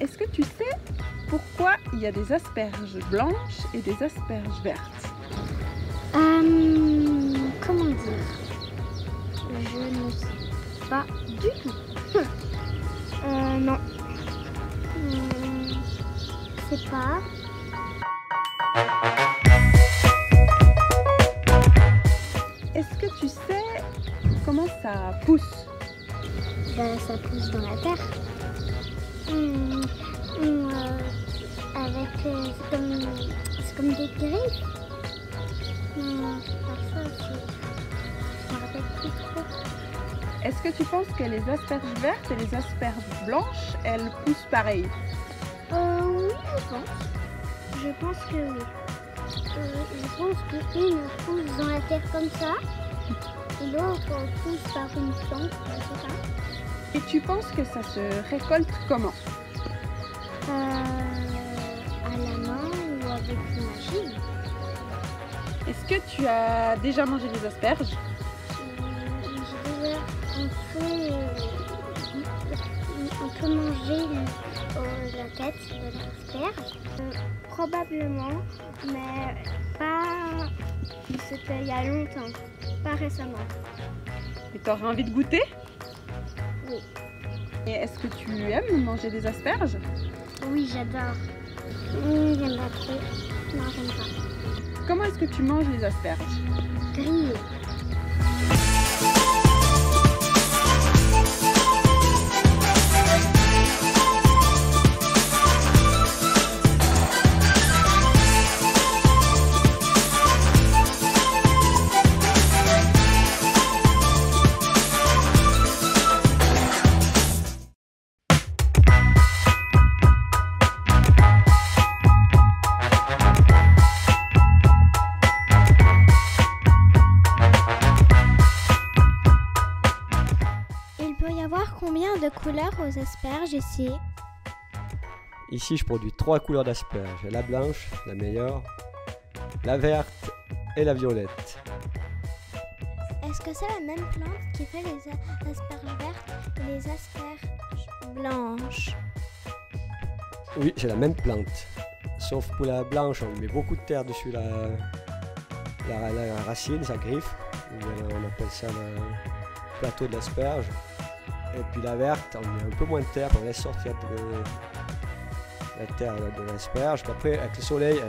Est-ce que tu sais pourquoi il y a des asperges blanches et des asperges vertes? Comment dire? Je ne sais pas du tout. Non. Je sais pas. Est-ce que tu sais comment ça pousse? Ben, ça pousse dans la terre. C'est comme des griffes. C'est pas ça, je me rappelle plus trop. Est-ce que tu penses que les asperges vertes et les asperges blanches, elles poussent pareil? Oui, je pense que oui. Je pense qu'une pousse dans la terre comme ça, et l'autre pousse par une plante, je sais pas. Et tu penses que ça se récolte comment? À la main ou avec une machine. Est-ce que tu as déjà mangé des asperges? J'ai déjà un peu mangé la tête de l'asperge. Probablement, mais pas. C'était il y a longtemps, pas récemment. Et tu aurais envie de goûter? Oui. Et est-ce que tu aimes manger des asperges? Oui, j'adore. J'aime pas trop. Non, j'aime pas. Comment est-ce que tu manges les asperges? Grillé. Il peut y avoir combien de couleurs aux asperges ici? Ici, je produis 3 couleurs d'asperges. La blanche, la meilleure, la verte et la violette. Est-ce que c'est la même plante qui fait les asperges vertes et les asperges blanches? Oui, c'est la même plante. Sauf pour la blanche, on met beaucoup de terre dessus la racine, sa griffe. On appelle ça le plateau de l'asperge. Et puis la verte, on met un peu moins de terre, on laisse sortir la terre de l'asperge. Puis après, avec le soleil,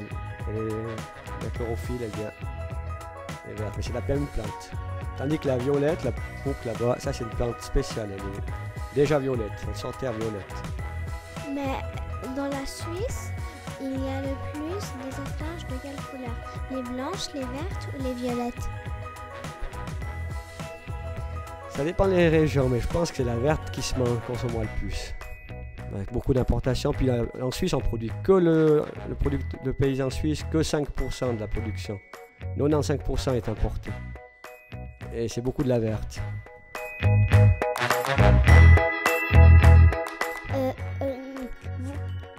la chlorophylle, elle devient verte. Mais c'est la même plante. Tandis que la violette, la boucle là-bas, ça c'est une plante spéciale. Elle est déjà violette, elle sort terre violette. Mais dans la Suisse, il y a le plus des asperges de quelle couleur? Les blanches, les vertes ou les violettes? Ça dépend des régions, mais je pense que c'est la verte qui se consomme le plus. Avec beaucoup d'importations. Puis en Suisse, on produit que le paysan suisse, que 5% de la production. 95% est importé. Et c'est beaucoup de la verte.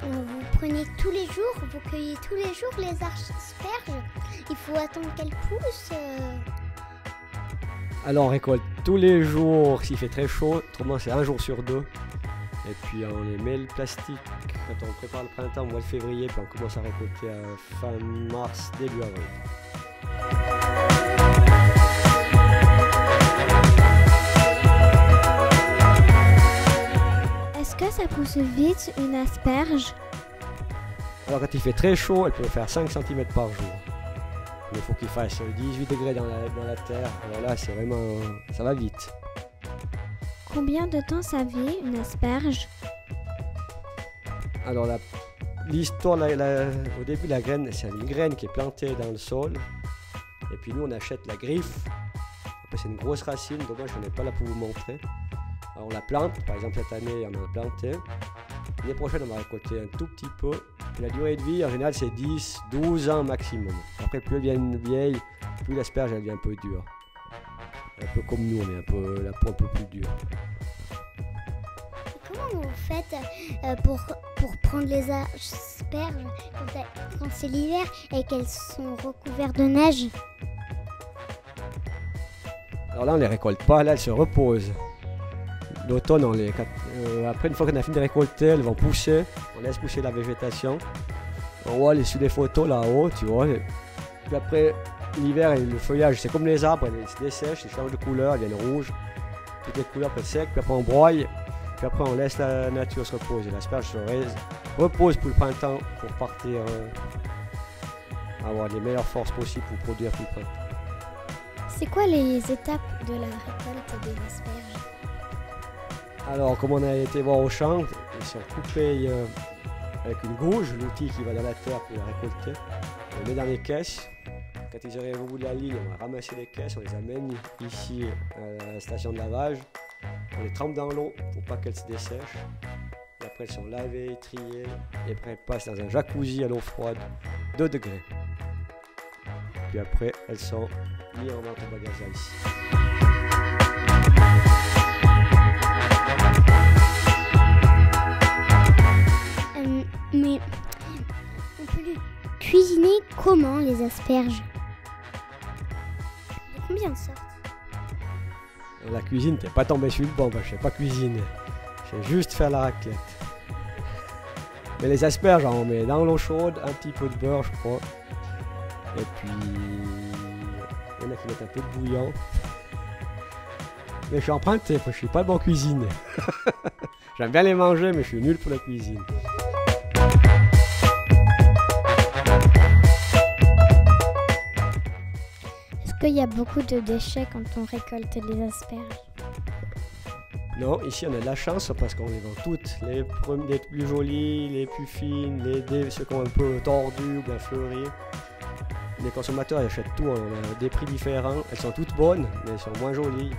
Vous prenez tous les jours, vous cueillez tous les jours les asperges? Il faut attendre qu'elles poussent? Alors on récolte tous les jours s'il fait très chaud, autrement c'est un jour sur deux. Et puis on les met le plastique quand on prépare le printemps au mois de février, puis on commence à récolter à fin mars, début avril. Est-ce que ça pousse vite une asperge? Alors quand il fait très chaud, elle peut faire 5 cm par jour. Mais il faut qu'il fasse 18 degrés dans la terre. Alors là, c'est vraiment, ça va vite. Combien de temps ça vit une asperge? Alors l'histoire, au début, la graine, c'est une graine qui est plantée dans le sol. Et puis nous, on achète la griffe. Après, c'est une grosse racine. Dommage, je n'en ai pas là pour vous montrer. Alors on la plante. Par exemple, cette année, on en a planté. L'année prochaine, on va récolter un tout petit peu. La durée de vie, en général, c'est 10-12 ans maximum. Après, plus elle devient vieille, plus l'asperge elle devient un peu dure. Un peu comme nous, on est la peau un peu plus dure. Comment vous faites pour prendre les asperges quand c'est l'hiver et qu'elles sont recouvertes de neige? Alors là, on ne les récolte pas, là, elles se reposent. l'automne, après une fois qu'on a fini de récolter, elles vont pousser, on laisse pousser la végétation. On voit sur les photos là-haut, tu vois. Puis après, l'hiver, le feuillage, c'est comme les arbres, ils se dessèchent, ils changent de couleur, ils deviennent rouges. Toutes les couleurs après sec, puis après on broye, puis après on laisse la nature se reposer. L'asperge se repose pour le printemps pour partir avoir les meilleures forces possibles pour produire pour le printemps. C'est quoi les étapes de la récolte des asperges? Alors, comme on a été voir au champ, ils sont coupés avec une gouge, l'outil qui va dans la terre pour la récolter. On les met dans les caisses. Quand ils arrivent au bout de la ligne, on va ramasser les caisses, on les amène ici à la station de lavage. On les trempe dans l'eau pour pas qu'elles se dessèchent. Et après, elles sont lavées, triées, et après, elles passent dans un jacuzzi à l'eau froide, 2 degrés. Puis après, elles sont mises en vente au magasin ici. Mais on peut les cuisiner comment, les asperges? De combien de sortes? Dans la cuisine, t'es pas tombé sur le bon, je sais pas cuisiner. Je sais juste faire la raclette. Mais les asperges, on met dans l'eau chaude, un petit peu de beurre, je crois. Et puis, il y en a qui mettent un peu de bouillon. Mais je suis emprunté, je suis pas bon cuisine. J'aime bien les manger, mais je suis nul pour la cuisine. Est-ce qu'il y a beaucoup de déchets quand on récolte les asperges? Non, ici on a de la chance parce qu'on les vend toutes. Les plus jolies, les plus fines, ceux qui ont un peu tordu ou bien fleuri. Les consommateurs ils achètent tout, on a des prix différents. Elles sont toutes bonnes, mais elles sont moins jolies.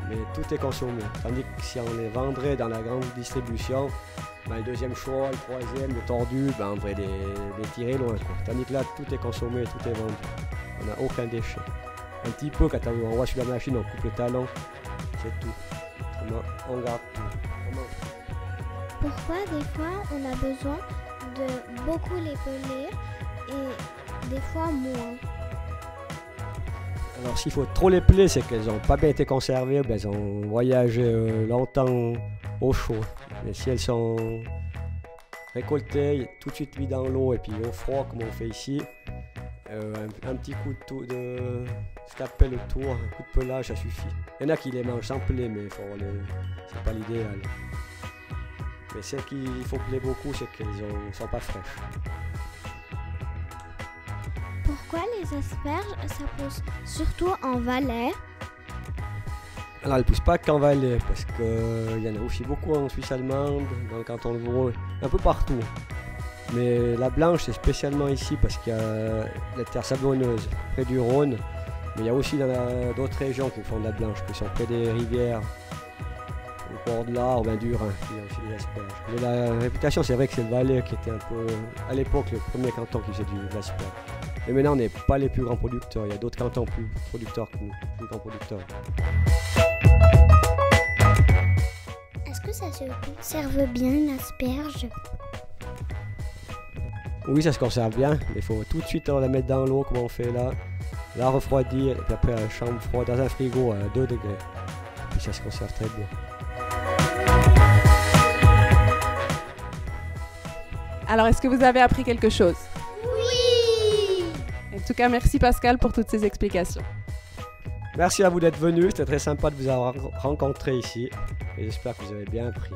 Mais tout est consommé. Tandis que si on les vendrait dans la grande distribution, le deuxième choix, le troisième, le tordu, on devrait les tirer loin, quoi. Tandis que là, tout est consommé, tout est vendu. On n'a aucun déchet. Un petit peu, quand on voit sur la machine, on coupe le talon, c'est tout. On garde tout. Pourquoi des fois on a besoin de beaucoup les peler et des fois moins? Alors s'il faut trop les peler, c'est qu'elles n'ont pas bien été conservées, elles ont voyagé longtemps au chaud. Mais si elles sont récoltées, tout de suite mises dans l'eau et puis au froid comme on fait ici, un petit coup de scalpel autour, un coup de pelage, ça suffit. Il y en a qui les mangent sans peler, mais c'est pas l'idéal. Mais celles qu'il faut peler beaucoup, c'est qu'elles ne sont pas fraîches. Pourquoi les asperges, ça pousse surtout en Valais? Alors elles ne poussent pas qu'en Valais, parce qu'il y en a aussi beaucoup en Suisse allemande, dans le canton de Vaud, un peu partout. Mais la blanche, c'est spécialement ici parce qu'il y a la terre sablonneuse près du Rhône. Mais il y a aussi dans d'autres régions qui font de la blanche, qui sont près des rivières, au bord de l'Ar, du Rhin, il y a aussi des asperges. Mais la réputation, c'est vrai que c'est le Valais qui était un peu, à l'époque, le premier canton qui faisait de l'asperge. Mais maintenant, on n'est pas les plus grands producteurs. Il y a d'autres cantons plus producteurs que nous, plus grands producteurs. Est-ce que ça se conserve bien une asperge? Oui, ça se conserve bien, mais il faut tout de suite la mettre dans l'eau, comme on fait là, la refroidir, et puis après à la chambre froide, dans un frigo à 2 degrés. Puis ça se conserve très bien. Alors, est-ce que vous avez appris quelque chose? Oui! En tout cas, merci Pascal pour toutes ces explications. Merci à vous d'être venus, c'était très sympa de vous avoir rencontré ici, et j'espère que vous avez bien appris.